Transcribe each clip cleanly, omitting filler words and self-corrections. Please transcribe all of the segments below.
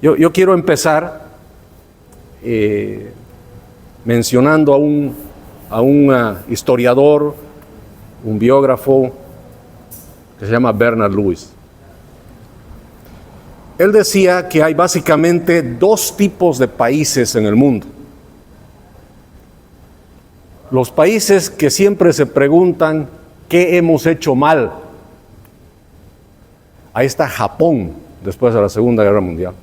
Yo quiero empezar mencionando a un historiador, un biógrafo que se llama Bernard Lewis. Él decía que hay básicamente dos tipos de países en el mundo. Los países que siempre se preguntan ¿qué hemos hecho mal? Ahí está Japón después de la Segunda Guerra Mundial.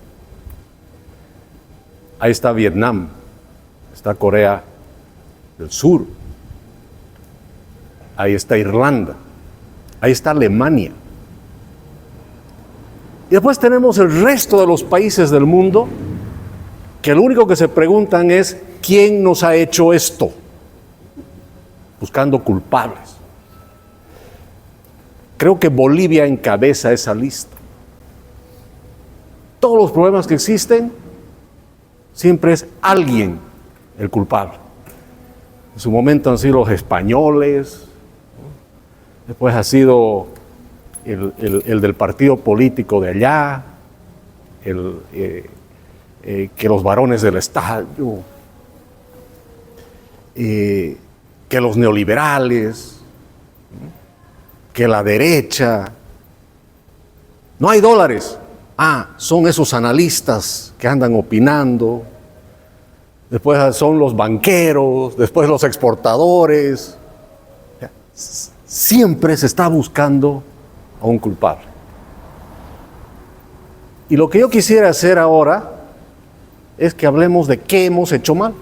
Ahí está Vietnam, está Corea del Sur, ahí está Irlanda, ahí está Alemania. Y después tenemos el resto de los países del mundo que lo único que se preguntan es ¿quién nos ha hecho esto? Buscando culpables. Creo que Bolivia encabeza esa lista. Todos los problemas que existen, siempre es alguien el culpable. En su momento han sido los españoles, ¿no? Después ha sido el del partido político de allá, que los varones del Estado, que los neoliberales, ¿no? Que la derecha. No hay dólares. Son esos analistas que andan opinando. Después son los banqueros, después los exportadores. Siempre se está buscando a un culpable. Y lo que yo quisiera hacer ahora es que hablemos de qué hemos hecho mal.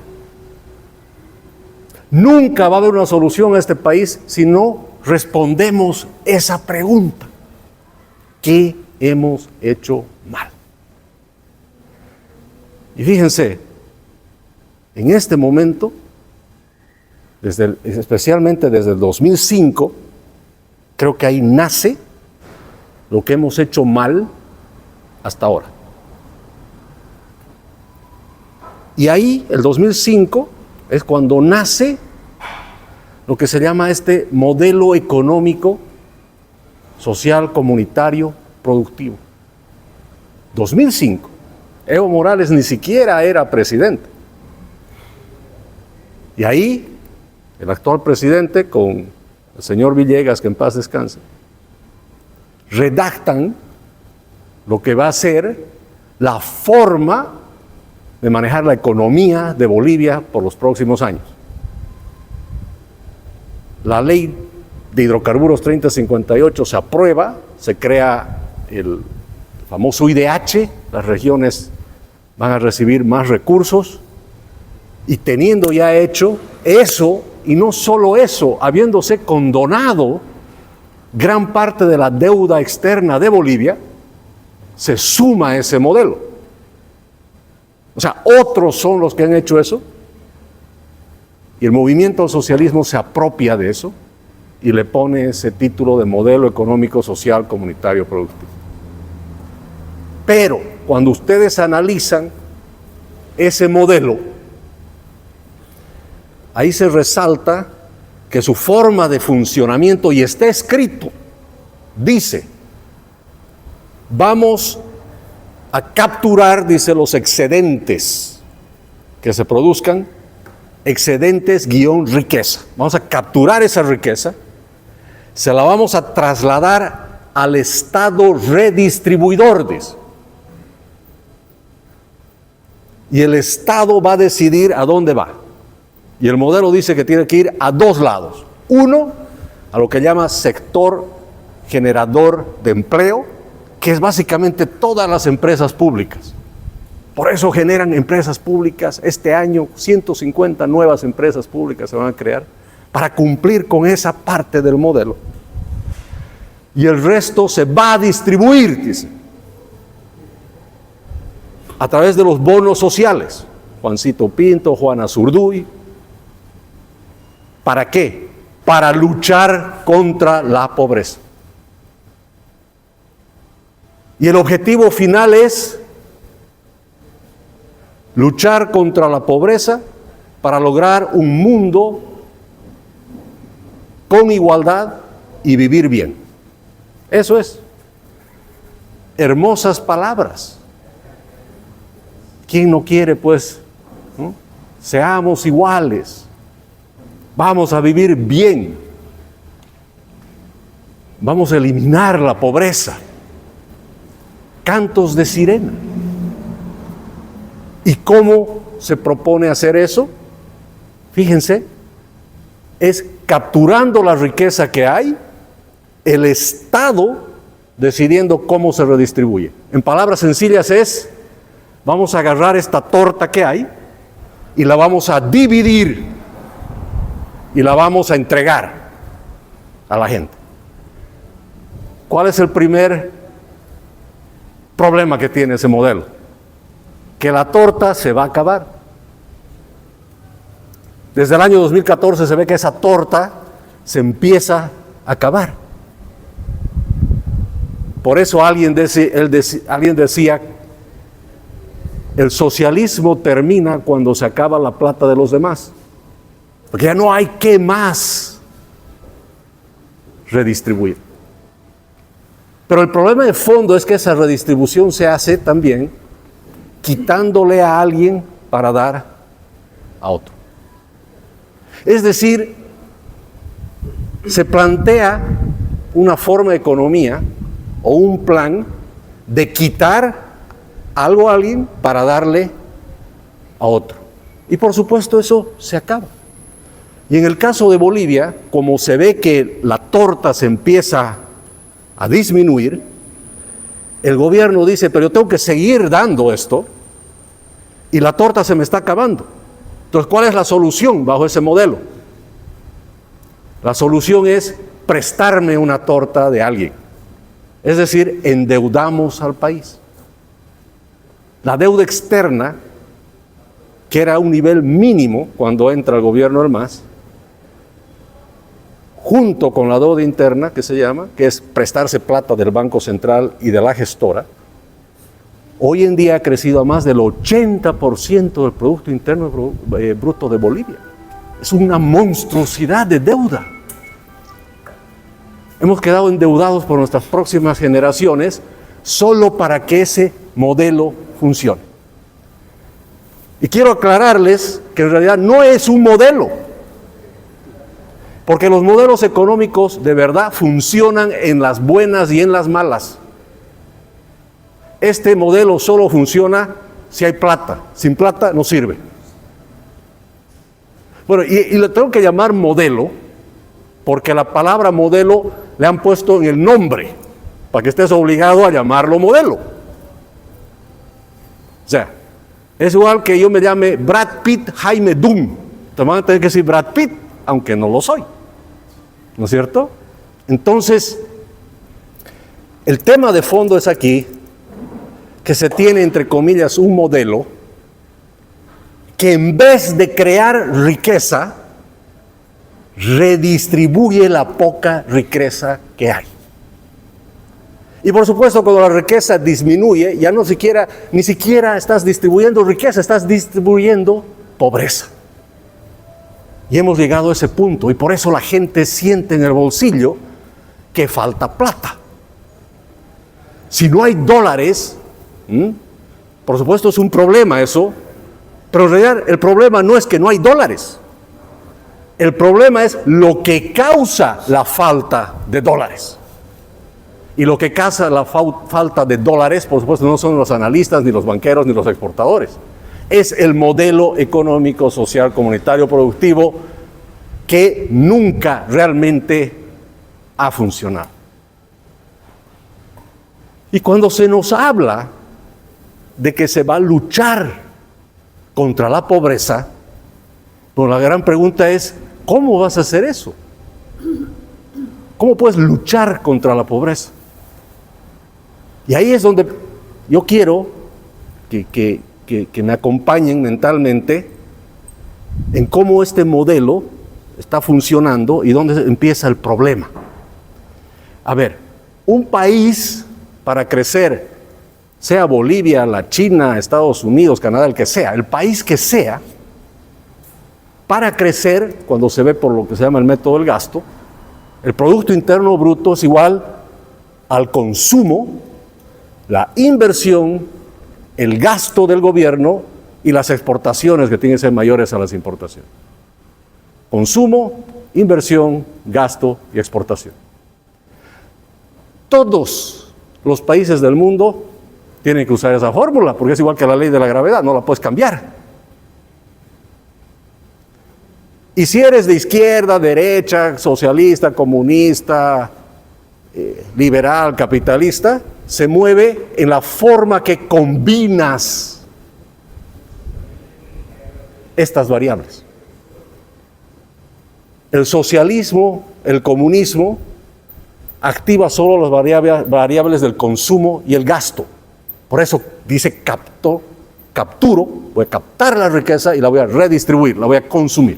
Nunca va a haber una solución a este país si no respondemos esa pregunta. ¿Qué hemos hecho mal? Y fíjense, en este momento, especialmente desde el 2005, creo que ahí nace lo que hemos hecho mal hasta ahora. Y ahí, el 2005, es cuando nace lo que se llama este modelo económico, social, comunitario, productivo. 2005. Evo Morales ni siquiera era presidente. Y ahí, el actual presidente, con el señor Villegas, que en paz descanse, redactan lo que va a ser la forma de manejar la economía de Bolivia por los próximos años. La ley de hidrocarburos 3058 se aprueba, se crea el famoso IDH, las regiones van a recibir más recursos, y teniendo ya hecho eso, y no solo eso, habiéndose condonado gran parte de la deuda externa de Bolivia, se suma a ese modelo. O sea, otros son los que han hecho eso, y el movimiento al socialismo se apropia de eso y le pone ese título de modelo económico, social, comunitario, productivo. Pero cuando ustedes analizan ese modelo, ahí se resalta que su forma de funcionamiento, y está escrito, dice, vamos a capturar, dice, los excedentes que se produzcan, excedentes guión riqueza. Vamos a capturar esa riqueza, se la vamos a trasladar al Estado redistribuidor, dice. Y el Estado va a decidir a dónde va. Y el modelo dice que tiene que ir a dos lados. Uno, a lo que llama sector generador de empleo, que es básicamente todas las empresas públicas. Por eso generan empresas públicas. Este año 150 nuevas empresas públicas se van a crear para cumplir con esa parte del modelo. Y el resto se va a distribuir, dice, a través de los bonos sociales. Juancito Pinto, Juana Zurduy. ¿Para qué? Para luchar contra la pobreza. Y el objetivo final es luchar contra la pobreza para lograr un mundo con igualdad y vivir bien. Eso es. Hermosas palabras. ¿Quién no quiere, pues? ¿No? Seamos iguales. Vamos a vivir bien. Vamos a eliminar la pobreza. Cantos de sirena. ¿Y cómo se propone hacer eso? Fíjense, es capturando la riqueza que hay, el Estado decidiendo cómo se redistribuye. En palabras sencillas es, vamos a agarrar esta torta que hay y la vamos a dividir y la vamos a entregar a la gente. ¿Cuál es el primer problema que tiene ese modelo? Que la torta se va a acabar. Desde el año 2014 se ve que esa torta se empieza a acabar. Por eso alguien decía, el socialismo termina cuando se acaba la plata de los demás. Porque ya no hay que más redistribuir. Pero el problema de fondo es que esa redistribución se hace también quitándole a alguien para dar a otro. Es decir, se plantea una forma de economía o un plan de quitar algo a alguien para darle a otro. Y por supuesto eso se acaba. Y en el caso de Bolivia, como se ve que la torta se empieza a disminuir, el gobierno dice, pero yo tengo que seguir dando esto y la torta se me está acabando. Entonces, ¿cuál es la solución bajo ese modelo? La solución es prestarme una torta de alguien. Es decir, endeudamos al país. La deuda externa, que era un nivel mínimo cuando entra el gobierno del MAS, junto con la deuda interna, que se llama, que es prestarse plata del Banco Central y de la gestora, hoy en día ha crecido a más del 80% del Producto Interno Bruto de Bolivia. Es una monstruosidad de deuda. Hemos quedado endeudados por nuestras próximas generaciones solo para que ese modelo funcione. Y quiero aclararles que en realidad no es un modelo, porque los modelos económicos de verdad funcionan en las buenas y en las malas. Este modelo solo funciona si hay plata. Sin plata no sirve. Bueno, y lo tengo que llamar modelo, porque la palabra modelo le han puesto en el nombre, para que estés obligado a llamarlo modelo. O sea, es igual que yo me llame Brad Pitt Jaime Dunn. Te van a tener que decir Brad Pitt, aunque no lo soy. ¿No es cierto? Entonces, el tema de fondo es aquí, que se tiene, entre comillas, un modelo que en vez de crear riqueza, redistribuye la poca riqueza que hay. Y por supuesto, cuando la riqueza disminuye, ya ni siquiera estás distribuyendo riqueza, estás distribuyendo pobreza. Y hemos llegado a ese punto, y por eso la gente siente en el bolsillo que falta plata. Si no hay dólares, por supuesto es un problema eso, pero en realidad el problema no es que no hay dólares. El problema es lo que causa la falta de dólares. Y lo que causa la falta de dólares, por supuesto, no son los analistas, ni los banqueros, ni los exportadores. Es el modelo económico, social, comunitario, productivo, que nunca realmente ha funcionado. Y cuando se nos habla de que se va a luchar contra la pobreza, pues la gran pregunta es, ¿cómo vas a hacer eso? ¿Cómo puedes luchar contra la pobreza? Y ahí es donde yo quiero que me acompañen mentalmente en cómo este modelo está funcionando y dónde empieza el problema. A ver, un país para crecer, sea Bolivia, la China, Estados Unidos, Canadá, el que sea, el país que sea, para crecer, cuando se ve por lo que se llama el método del gasto, el Producto Interno Bruto es igual al consumo, la inversión, el gasto del gobierno y las exportaciones que tienen que ser mayores a las importaciones. Consumo, inversión, gasto y exportación. Todos los países del mundo tienen que usar esa fórmula, porque es igual que la ley de la gravedad, no la puedes cambiar. Y si eres de izquierda, derecha, socialista, comunista, liberal, capitalista, se mueve en la forma que combinas estas variables. El socialismo, el comunismo, activa solo las variables del consumo y el gasto. Por eso dice capturo, voy a captar la riqueza y la voy a redistribuir, la voy a consumir.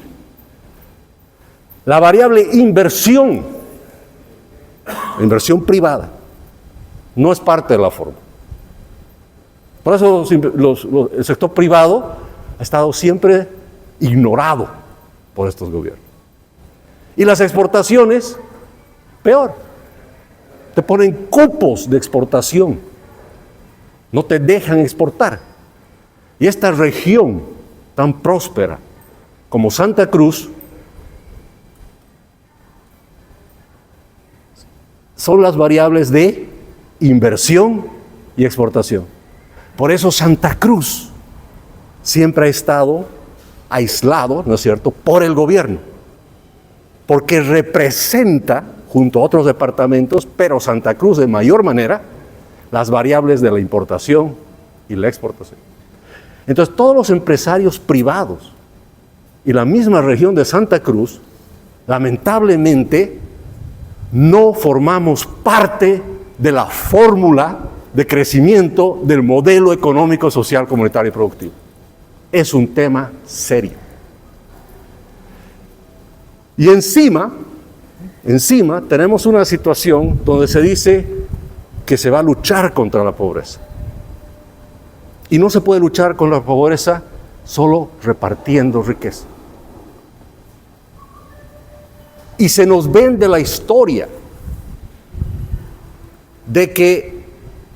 La variable inversión, la inversión privada, no es parte de la forma. Por eso el sector privado ha estado siempre ignorado por estos gobiernos. Y las exportaciones, peor, te ponen cupos de exportación, no te dejan exportar. Y esta región tan próspera como Santa Cruz son las variables de inversión y exportación. Por eso Santa Cruz siempre ha estado aislado, ¿no es cierto?, por el gobierno, porque representa, junto a otros departamentos, pero Santa Cruz de mayor manera, las variables de la importación y la exportación. Entonces, todos los empresarios privados y la misma región de Santa Cruz, lamentablemente, no formamos parte de la fórmula de crecimiento del modelo económico, social, comunitario y productivo. Es un tema serio. Y encima tenemos una situación donde se dice que se va a luchar contra la pobreza. Y no se puede luchar contra la pobreza solo repartiendo riqueza. Y se nos vende la historia de que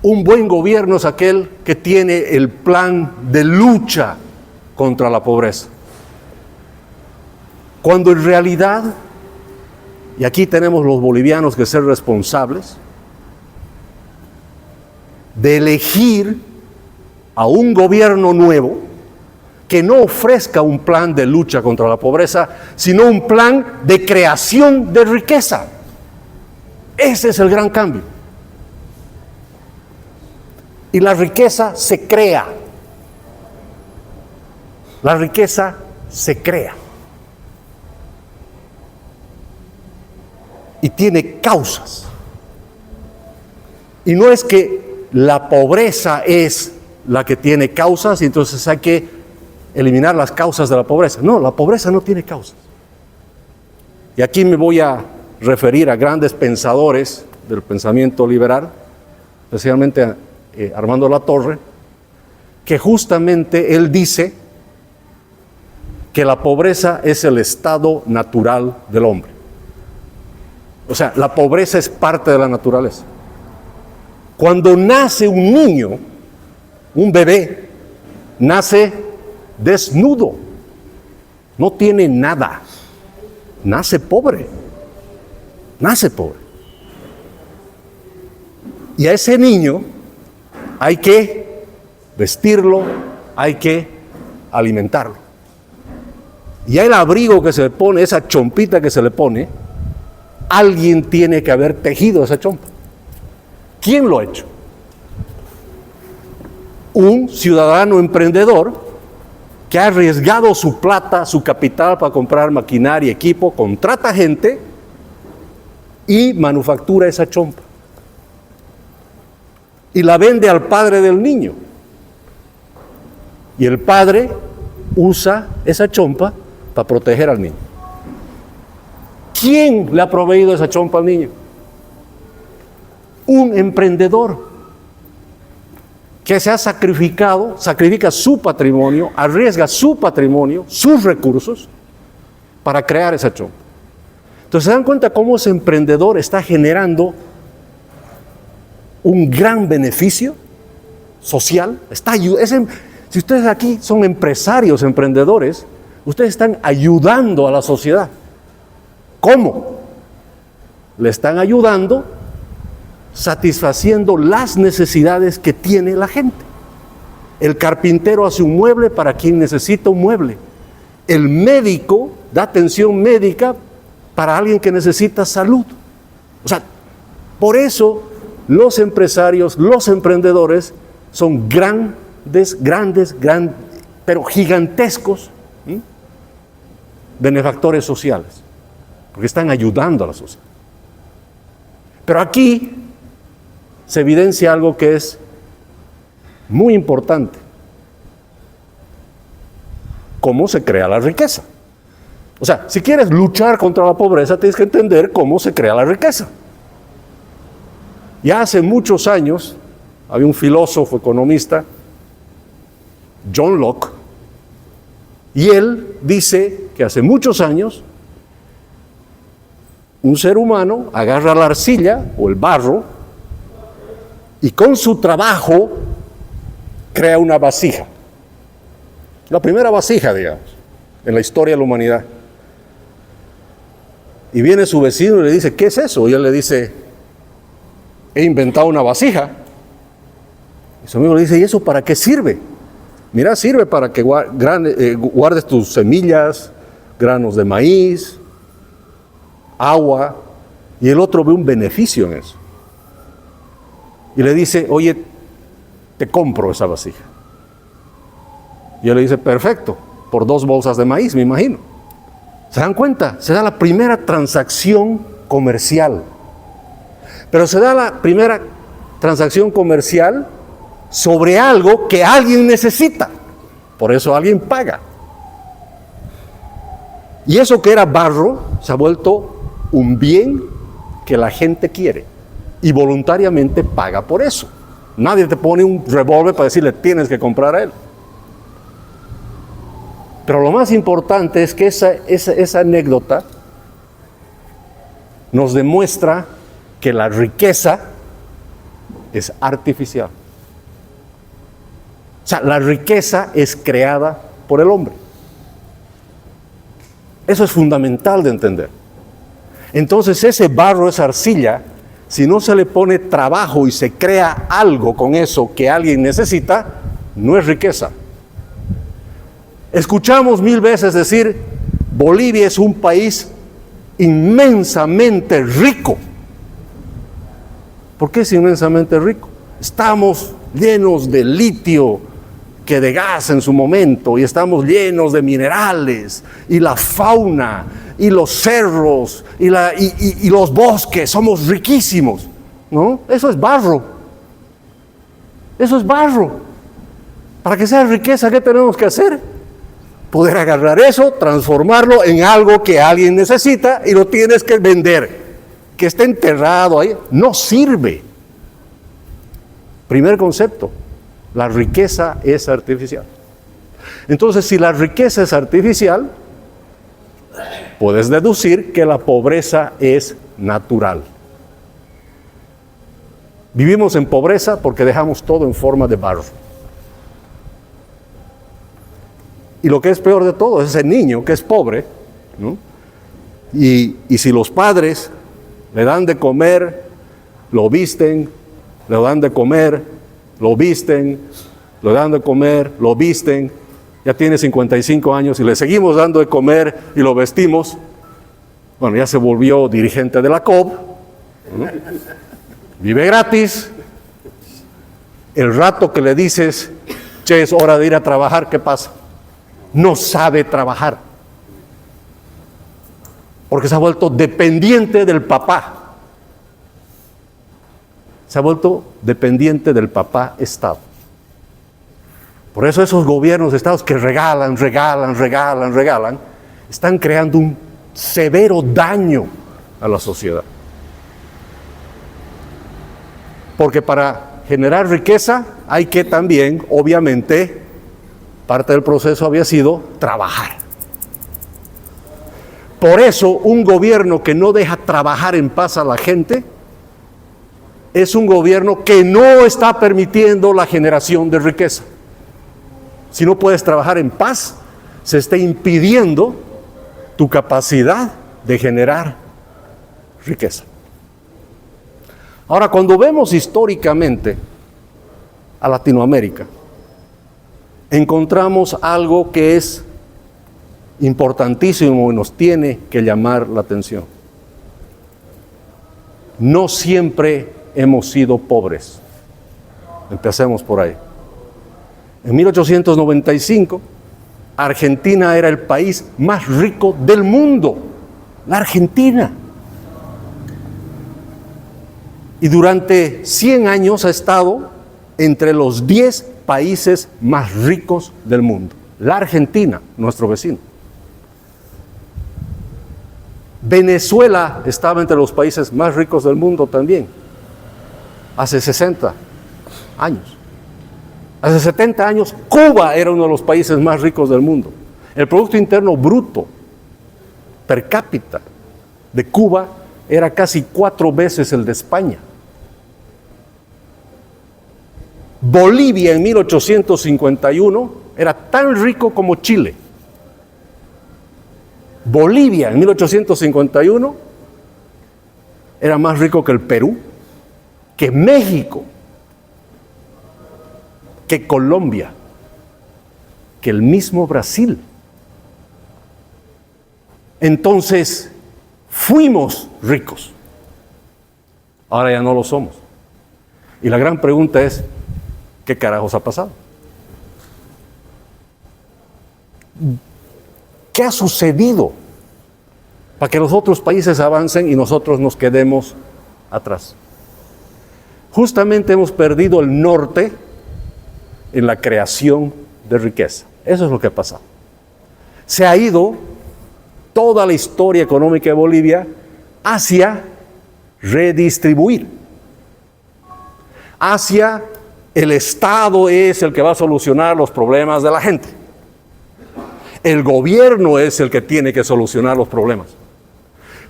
un buen gobierno es aquel que tiene el plan de lucha contra la pobreza. Cuando en realidad, y aquí tenemos los bolivianos que ser responsables, de elegir a un gobierno nuevo que no ofrezca un plan de lucha contra la pobreza, sino un plan de creación de riqueza. Ese es el gran cambio. Y la riqueza se crea. La riqueza se crea. Y tiene causas. Y no es que la pobreza es la que tiene causas y entonces hay que eliminar las causas de la pobreza. No, la pobreza no tiene causas. Y aquí me voy a referir a grandes pensadores del pensamiento liberal, especialmente a Armando Latorre, que justamente él dice que la pobreza es el estado natural del hombre. O sea, la pobreza es parte de la naturaleza. Cuando nace un niño, un bebé, nace desnudo, no tiene nada, nace pobre. Y a ese niño hay que vestirlo, hay que alimentarlo. Y el abrigo que se le pone, esa chompita que se le pone, alguien tiene que haber tejido esa chompa. ¿Quién lo ha hecho? Un ciudadano emprendedor que ha arriesgado su plata, su capital para comprar maquinaria, equipo, contrata gente y manufactura esa chompa. Y la vende al padre del niño. Y el padre usa esa chompa para proteger al niño. ¿Quién le ha proveído esa chompa al niño? Un emprendedor que se ha sacrificado, sacrifica su patrimonio, arriesga su patrimonio, sus recursos, para crear esa chompa. Entonces se dan cuenta cómo ese emprendedor está generando un gran beneficio social. Si ustedes aquí son empresarios, emprendedores, ustedes están ayudando a la sociedad. ¿Cómo? Le están ayudando satisfaciendo las necesidades que tiene la gente. El carpintero hace un mueble para quien necesita un mueble. El médico da atención médica para alguien que necesita salud. O sea, por eso los empresarios, los emprendedores son grandes, pero gigantescos benefactores sociales, porque están ayudando a la sociedad. Pero aquí se evidencia algo que es muy importante: cómo se crea la riqueza. O sea, si quieres luchar contra la pobreza, tienes que entender cómo se crea la riqueza. Ya hace muchos años había un filósofo economista, John Locke, y él dice que hace muchos años un ser humano agarra la arcilla o el barro y con su trabajo crea una vasija. La primera vasija, digamos, en la historia de la humanidad. Y viene su vecino y le dice, ¿qué es eso? Y él le dice, he inventado una vasija. Y su amigo le dice, ¿y eso para qué sirve? Mira, sirve para que guardes tus semillas, granos de maíz, agua. Y el otro ve un beneficio en eso. Y le dice, oye, te compro esa vasija. Y él le dice, perfecto, por 2 bolsas de maíz, me imagino. ¿Se dan cuenta? Se da la primera transacción comercial. Pero se da la primera transacción comercial sobre algo que alguien necesita. Por eso alguien paga. Y eso que era barro se ha vuelto un bien que la gente quiere y voluntariamente paga por eso. Nadie te pone un revólver para decirle tienes que comprar a él. Pero lo más importante es que esa anécdota nos demuestra que la riqueza es artificial. O sea, la riqueza es creada por el hombre. Eso es fundamental de entender. Entonces ese barro, esa arcilla, si no se le pone trabajo y se crea algo con eso que alguien necesita, no es riqueza. Escuchamos 1000 veces decir, Bolivia es un país inmensamente rico. ¿Por qué es inmensamente rico? Estamos llenos de litio, que de gas en su momento, y estamos llenos de minerales, y la fauna, y los cerros, y los bosques, somos riquísimos, ¿no? Eso es barro. Eso es barro. Para que sea riqueza, ¿qué tenemos que hacer? Poder agarrar eso, transformarlo en algo que alguien necesita y lo tienes que vender. Que esté enterrado ahí, no sirve. Primer concepto, la riqueza es artificial. Entonces, si la riqueza es artificial, puedes deducir que la pobreza es natural. Vivimos en pobreza porque dejamos todo en forma de barro. Y lo que es peor de todo es ese niño que es pobre, ¿no? Y si los padres le dan de comer, lo visten, le dan de comer, lo visten, le dan de comer, lo visten, ya tiene 55 años y le seguimos dando de comer y lo vestimos, bueno, ya se volvió dirigente de la COB, ¿no? Vive gratis. El rato que le dices, che, es hora de ir a trabajar, ¿qué pasa? No sabe trabajar, porque se ha vuelto dependiente del papá. Se ha vuelto dependiente del papá Estado. Por eso esos gobiernos de estados que regalan, están creando un severo daño a la sociedad. Porque para generar riqueza hay que también, obviamente, parte del proceso había sido trabajar. Por eso un gobierno que no deja trabajar en paz a la gente es un gobierno que no está permitiendo la generación de riqueza. Si no puedes trabajar en paz, se está impidiendo tu capacidad de generar riqueza. Ahora, cuando vemos históricamente a Latinoamérica, encontramos algo que es importantísimo y nos tiene que llamar la atención. No siempre hemos sido pobres. Empecemos por ahí. En 1895, Argentina era el país más rico del mundo. La Argentina. Y durante 100 años ha estado entre los 10 países más ricos del mundo. La Argentina, nuestro vecino. Venezuela estaba entre los países más ricos del mundo también, hace 60 años. Hace 70 años, Cuba era uno de los países más ricos del mundo. El Producto Interno Bruto per cápita de Cuba era casi 4 veces el de España. Bolivia en 1851 era tan rico como Chile. Bolivia en 1851 era más rico que el Perú, que México, que Colombia, que el mismo Brasil. Entonces, fuimos ricos. Ahora ya no lo somos. Y la gran pregunta es, ¿qué carajos ha pasado? ¿Qué ha sucedido para que los otros países avancen y nosotros nos quedemos atrás? Justamente hemos perdido el norte en la creación de riqueza. Eso es lo que ha pasado. Se ha ido toda la historia económica de Bolivia hacia redistribuir, hacia el Estado es el que va a solucionar los problemas de la gente. El gobierno es el que tiene que solucionar los problemas.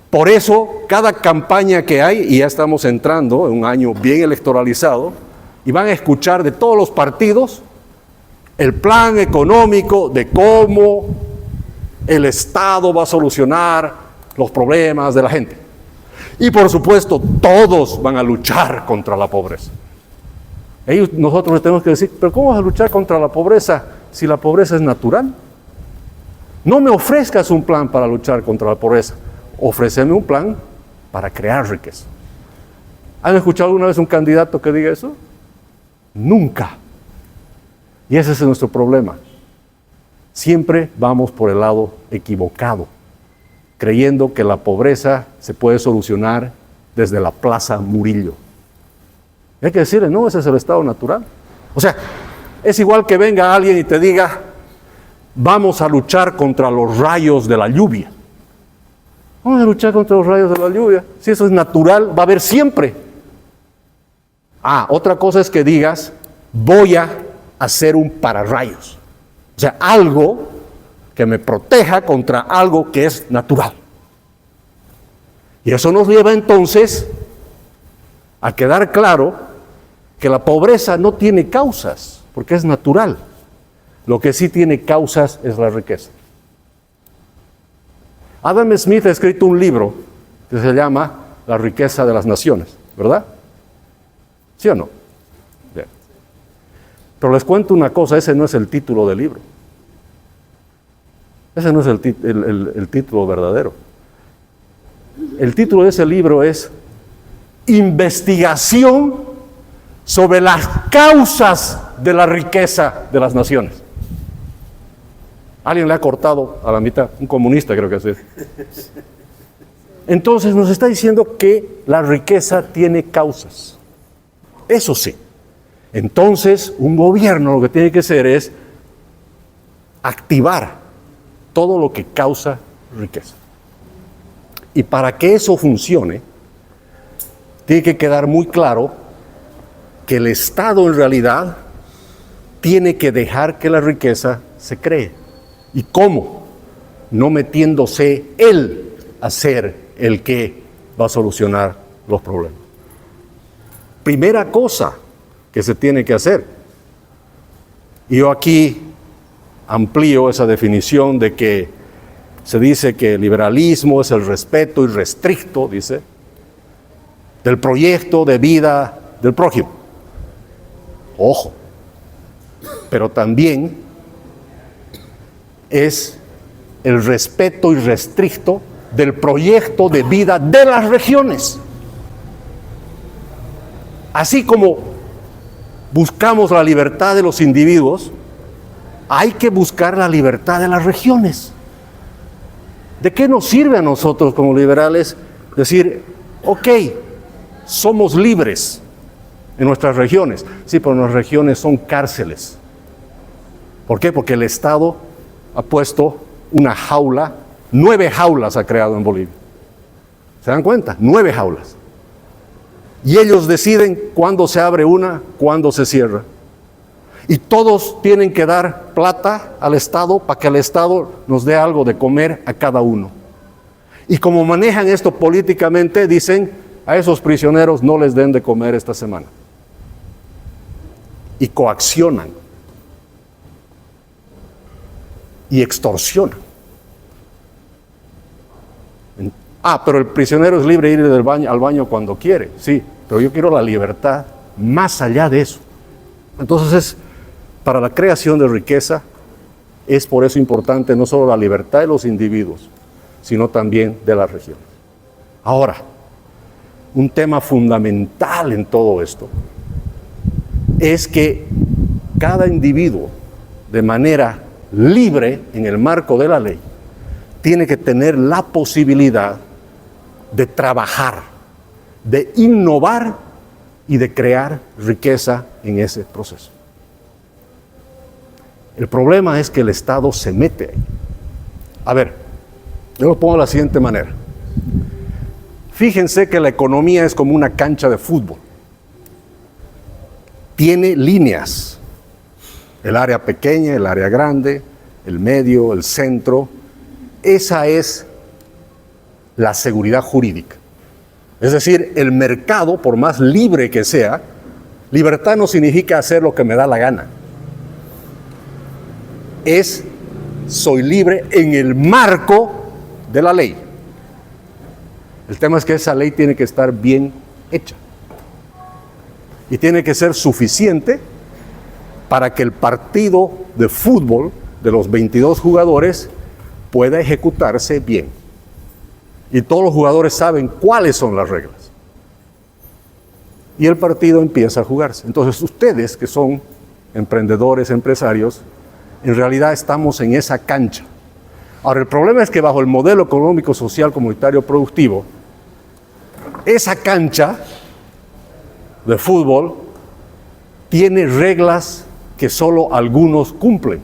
Por eso, cada campaña que hay, y ya estamos entrando en un año bien electoralizado, y van a escuchar de todos los partidos el plan económico de cómo el Estado va a solucionar los problemas de la gente. Y por supuesto, todos van a luchar contra la pobreza. Nosotros les tenemos que decir, pero ¿cómo vas a luchar contra la pobreza si la pobreza es natural? No me ofrezcas un plan para luchar contra la pobreza, ofréceme un plan para crear riqueza. ¿Han escuchado alguna vez un candidato que diga eso? Nunca. Y ese es nuestro problema. Siempre vamos por el lado equivocado, creyendo que la pobreza se puede solucionar desde la Plaza Murillo. Y hay que decirle, no, ese es el estado natural. O sea, es igual que venga alguien y te diga, vamos a luchar contra los rayos de la lluvia. Vamos a luchar contra los rayos de la lluvia. Si eso es natural, va a haber siempre. Otra cosa es que digas, voy a hacer un pararrayos. O sea, algo que me proteja contra algo que es natural. Y eso nos lleva entonces a quedar claro que la pobreza no tiene causas, porque es natural. Lo que sí tiene causas es la riqueza. Adam Smith ha escrito un libro que se llama La riqueza de las naciones, ¿verdad? ¿Sí o no? Bien. Pero les cuento una cosa, ese no es el título del libro. Ese no es el título verdadero. El título de ese libro es Investigación sobre las causas de la riqueza de las naciones. Alguien le ha cortado a la mitad, un comunista creo que es. Entonces nos está diciendo que la riqueza tiene causas. Eso sí. Entonces un gobierno lo que tiene que hacer es activar todo lo que causa riqueza. Y para que eso funcione, tiene que quedar muy claro que el Estado en realidad tiene que dejar que la riqueza se cree. ¿Y cómo? No metiéndose él a ser el que va a solucionar los problemas. primera cosa que se tiene que hacer. Y yo aquí amplío esa definición de que se dice que el liberalismo es el respeto irrestricto, dice, del proyecto de vida del prójimo. Ojo, pero también es el respeto irrestricto del proyecto de vida de las regiones. Así como buscamos la libertad de los individuos, hay que buscar la libertad de las regiones. ¿De qué nos sirve a nosotros como liberales decir, ok, somos libres en nuestras regiones? Sí, pero nuestras regiones son cárceles. ¿Por qué? Porque el Estado ha puesto una jaula, 9 jaulas ha creado en Bolivia. ¿Se dan cuenta? 9 jaulas. Y ellos deciden cuándo se abre una, cuándo se cierra. Y todos tienen que dar plata al Estado para que el Estado nos dé algo de comer a cada uno. Y como manejan esto políticamente, dicen, a esos prisioneros no les den de comer esta semana. Y coaccionan. Y extorsionan. Pero el prisionero es libre de ir al baño cuando quiere. Sí, pero yo quiero la libertad más allá de eso. Entonces, para la creación de riqueza, es por eso importante no solo la libertad de los individuos, sino también de las regiones. Ahora, un tema fundamental en todo esto es que cada individuo, de manera libre en el marco de la ley, tiene que tener la posibilidad de trabajar, de innovar y de crear riqueza en ese proceso. El problema es que el Estado se mete ahí. A ver, yo lo pongo de la siguiente manera. Fíjense que la economía es como una cancha de fútbol. Tiene líneas. El área pequeña, el área grande, el medio, el centro. Esa es la seguridad jurídica. Es decir, el mercado, por más libre que sea, libertad no significa hacer lo que me da la gana. Soy libre en el marco de la ley. El tema es que esa ley tiene que estar bien hecha. Y tiene que ser suficiente para que el partido de fútbol de los 22 jugadores pueda ejecutarse bien. Y todos los jugadores saben cuáles son las reglas. Y el partido empieza a jugarse. Entonces ustedes, que son emprendedores, empresarios, en realidad estamos en esa cancha. Ahora, el problema es que bajo el modelo económico, social, comunitario, productivo, esa cancha de fútbol tiene reglas que solo algunos cumplen.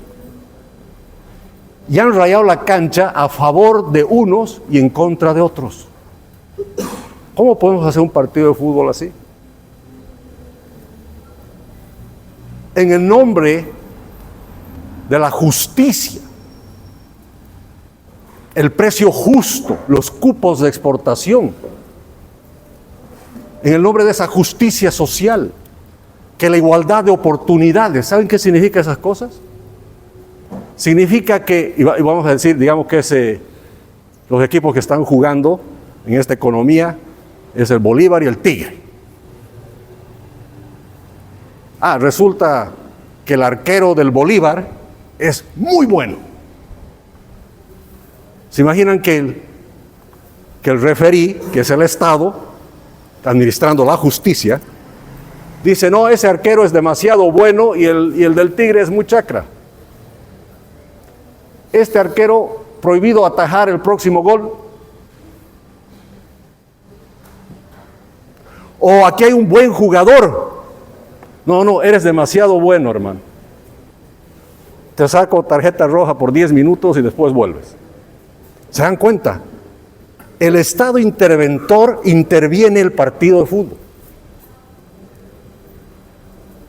Y han rayado la cancha a favor de unos y en contra de otros. ¿Cómo podemos hacer un partido de fútbol así? En el nombre de la justicia, el precio justo, los cupos de exportación, en el nombre de esa justicia social, que la igualdad de oportunidades, ¿saben qué significa esas cosas? Significa que, y vamos a decir, digamos que los equipos que están jugando en esta economía es el Bolívar y el Tigre. Resulta que el arquero del Bolívar es muy bueno. ¿Se imaginan que el referí, que es el Estado, administrando la justicia, dice, no, ese arquero es demasiado bueno y el del Tigre es muy chacra? Este arquero prohibido atajar el próximo gol. O aquí hay un buen jugador. No, eres demasiado bueno, hermano. Te saco tarjeta roja por 10 minutos y después vuelves. ¿Se dan cuenta? El Estado interventor interviene el partido de fútbol.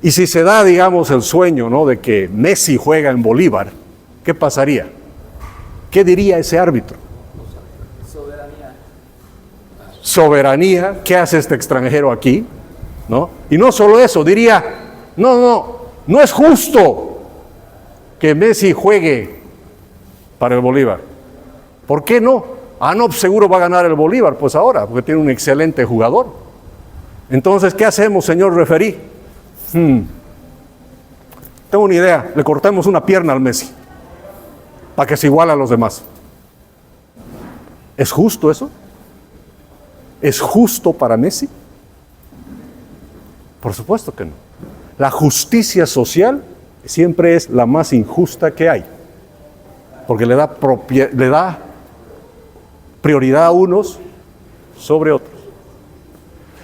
Y si se da, digamos, el sueño, ¿no?, de que Messi juega en Bolívar, ¿qué pasaría? ¿Qué diría ese árbitro? Soberanía. ¿Qué hace este extranjero aquí? ¿no? Y no solo eso, diría, no es justo que Messi juegue para el Bolívar. ¿Por qué no? No, seguro va a ganar el Bolívar, pues ahora, porque tiene un excelente jugador. Entonces, ¿qué hacemos, señor referí? Tengo una idea, le cortamos una pierna al Messi, para que se iguale a los demás. ¿Es justo eso? ¿Es justo para Messi? Por supuesto que no. La justicia social siempre es la más injusta que hay, porque le da prioridad a unos sobre otros.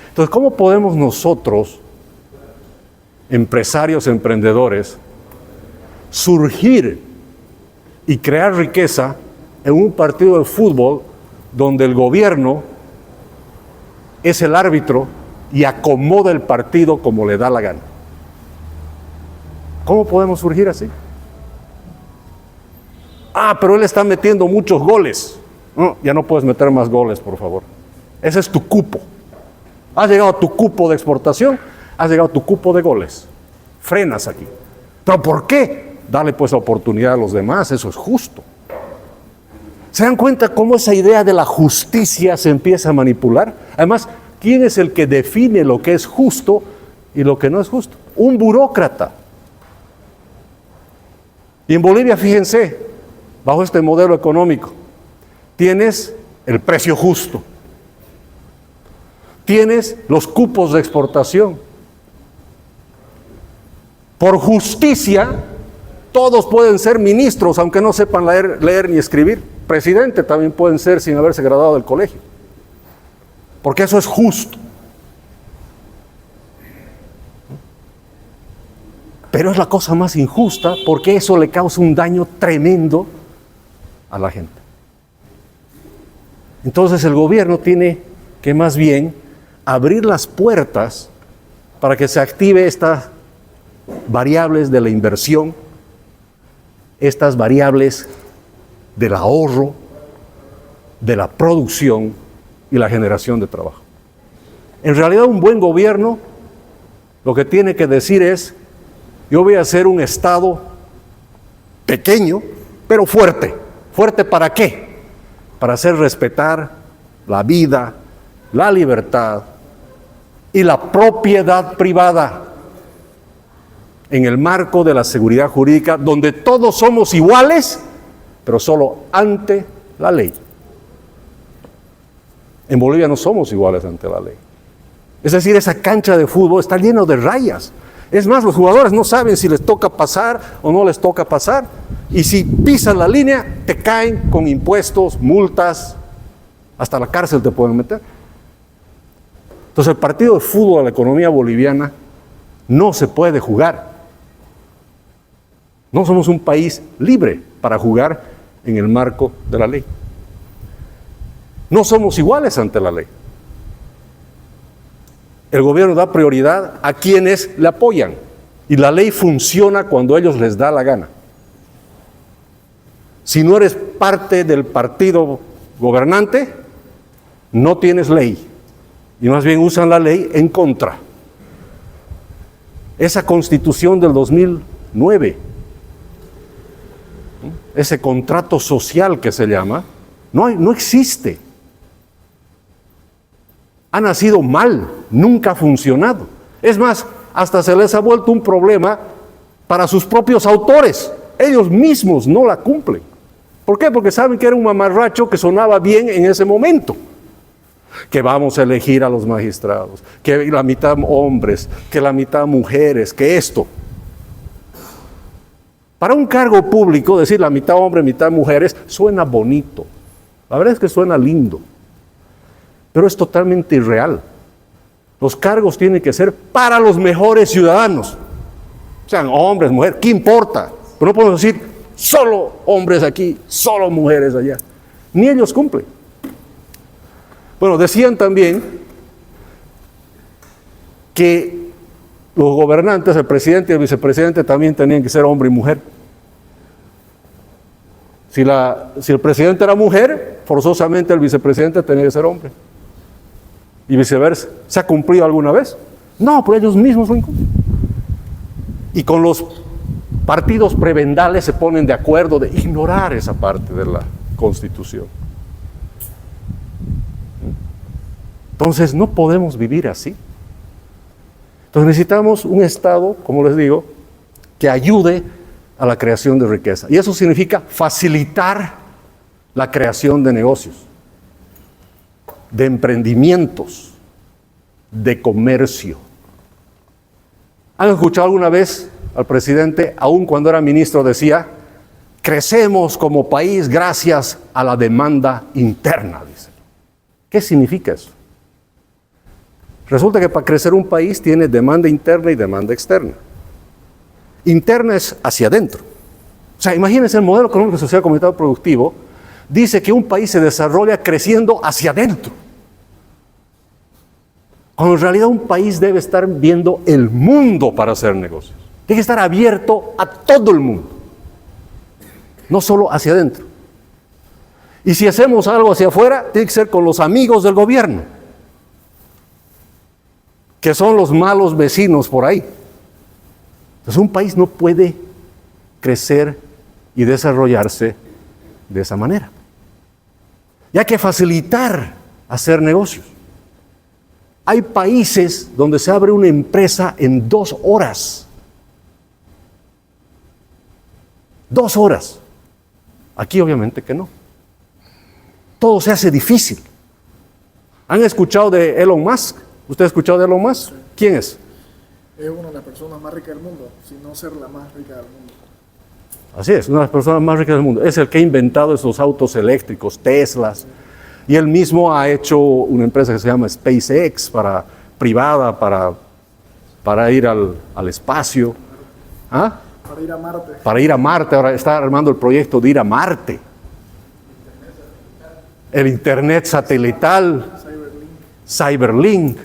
Entonces, ¿cómo podemos nosotros, empresarios, emprendedores, surgir y crear riqueza en un partido de fútbol donde el gobierno es el árbitro y acomoda el partido como le da la gana? ¿Cómo podemos surgir así? Pero él está metiendo muchos goles. No, ya no puedes meter más goles, por favor. Ese es tu cupo. Has llegado a tu cupo de exportación, has llegado a tu cupo de goles. Frenas aquí. ¿Pero por qué? Dale pues la oportunidad a los demás, eso es justo. ¿Se dan cuenta cómo esa idea de la justicia se empieza a manipular? Además, ¿quién es el que define lo que es justo y lo que no es justo? Un burócrata. Y en Bolivia, fíjense, bajo este modelo económico, tienes el precio justo, tienes los cupos de exportación. Por justicia, todos pueden ser ministros, aunque no sepan leer ni escribir. Presidente también pueden ser sin haberse graduado del colegio, porque eso es justo. Pero es la cosa más injusta, porque eso le causa un daño tremendo a la gente. Entonces el gobierno tiene que más bien abrir las puertas para que se active estas variables de la inversión, estas variables del ahorro, de la producción y la generación de trabajo. En realidad, un buen gobierno lo que tiene que decir es: yo voy a hacer un Estado pequeño, pero fuerte. ¿Fuerte para qué? Para hacer respetar la vida, la libertad y la propiedad privada en el marco de la seguridad jurídica, donde todos somos iguales, pero solo ante la ley. En Bolivia no somos iguales ante la ley. Es decir, esa cancha de fútbol está llena de rayas. Es más, los jugadores no saben si les toca pasar o no les toca pasar. Y si pisan la línea, te caen con impuestos, multas, hasta la cárcel te pueden meter. Entonces, el partido de fútbol a la economía boliviana no se puede jugar. No somos un país libre para jugar en el marco de la ley. No somos iguales ante la ley. El gobierno da prioridad a quienes le apoyan y la ley funciona cuando a ellos les da la gana. Si no eres parte del partido gobernante, no tienes ley y más bien usan la ley en contra. Esa Constitución del 2009, ese contrato social que se llama, no existe. Ha nacido mal, nunca ha funcionado. Es más, hasta se les ha vuelto un problema para sus propios autores. Ellos mismos no la cumplen. ¿Por qué? Porque saben que era un mamarracho que sonaba bien en ese momento. Que vamos a elegir a los magistrados, que la mitad hombres, que la mitad mujeres, que esto. Para un cargo público, decir la mitad hombres, mitad mujeres, suena bonito. La verdad es que suena lindo. Pero es totalmente irreal. Los cargos tienen que ser para los mejores ciudadanos. Sean hombres, mujeres, ¿qué importa? Pero no podemos decir solo hombres aquí, solo mujeres allá. Ni ellos cumplen. Bueno, decían también que los gobernantes, el presidente y el vicepresidente también tenían que ser hombre y mujer. Si el presidente era mujer, forzosamente el vicepresidente tenía que ser hombre. Y viceversa. ¿Se ha cumplido alguna vez? No, pero ellos mismos lo incumplen. Y con los partidos prebendales se ponen de acuerdo de ignorar esa parte de la Constitución. Entonces no podemos vivir así. Entonces necesitamos un Estado, como les digo, que ayude a la creación de riqueza. Y eso significa facilitar la creación de negocios, de emprendimientos, de comercio. ¿Han escuchado alguna vez al presidente, aun cuando era ministro, decía, crecemos como país gracias a la demanda interna? Dice. ¿Qué significa eso? Resulta que para crecer un país tiene demanda interna y demanda externa. Interna es hacia adentro. O sea, imagínense el modelo económico social comunitario productivo, dice que un país se desarrolla creciendo hacia adentro. Cuando en realidad un país debe estar viendo el mundo para hacer negocios. Tiene que estar abierto a todo el mundo, no solo hacia adentro. Y si hacemos algo hacia afuera, tiene que ser con los amigos del gobierno, que son los malos vecinos por ahí. Entonces un país no puede crecer y desarrollarse de esa manera. Y hay que facilitar hacer negocios. Hay países donde se abre una empresa en 2 horas. 2 horas. Aquí obviamente que no. Todo se hace difícil. ¿Han escuchado de Elon Musk? ¿Usted ha escuchado de Elon Musk? ¿Quién es? Es una de las personas más ricas del mundo, si no ser la más rica del mundo. Así es, una de las personas más ricas del mundo. Es el que ha inventado esos autos eléctricos, Teslas. Y él mismo ha hecho una empresa que se llama SpaceX, privada, para ir al espacio. ¿Ah? Para ir a Marte. Para ir a Marte. Ahora está armando el proyecto de ir a Marte. El Internet satelital. Cyberlink.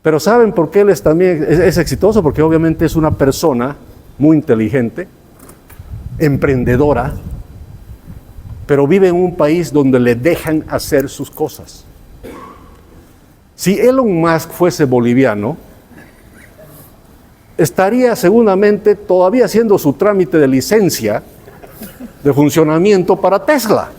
Pero ¿saben por qué él también es exitoso? Porque obviamente es una persona muy inteligente, emprendedora, pero vive en un país donde le dejan hacer sus cosas. Si Elon Musk fuese boliviano, estaría seguramente todavía haciendo su trámite de licencia de funcionamiento para Tesla.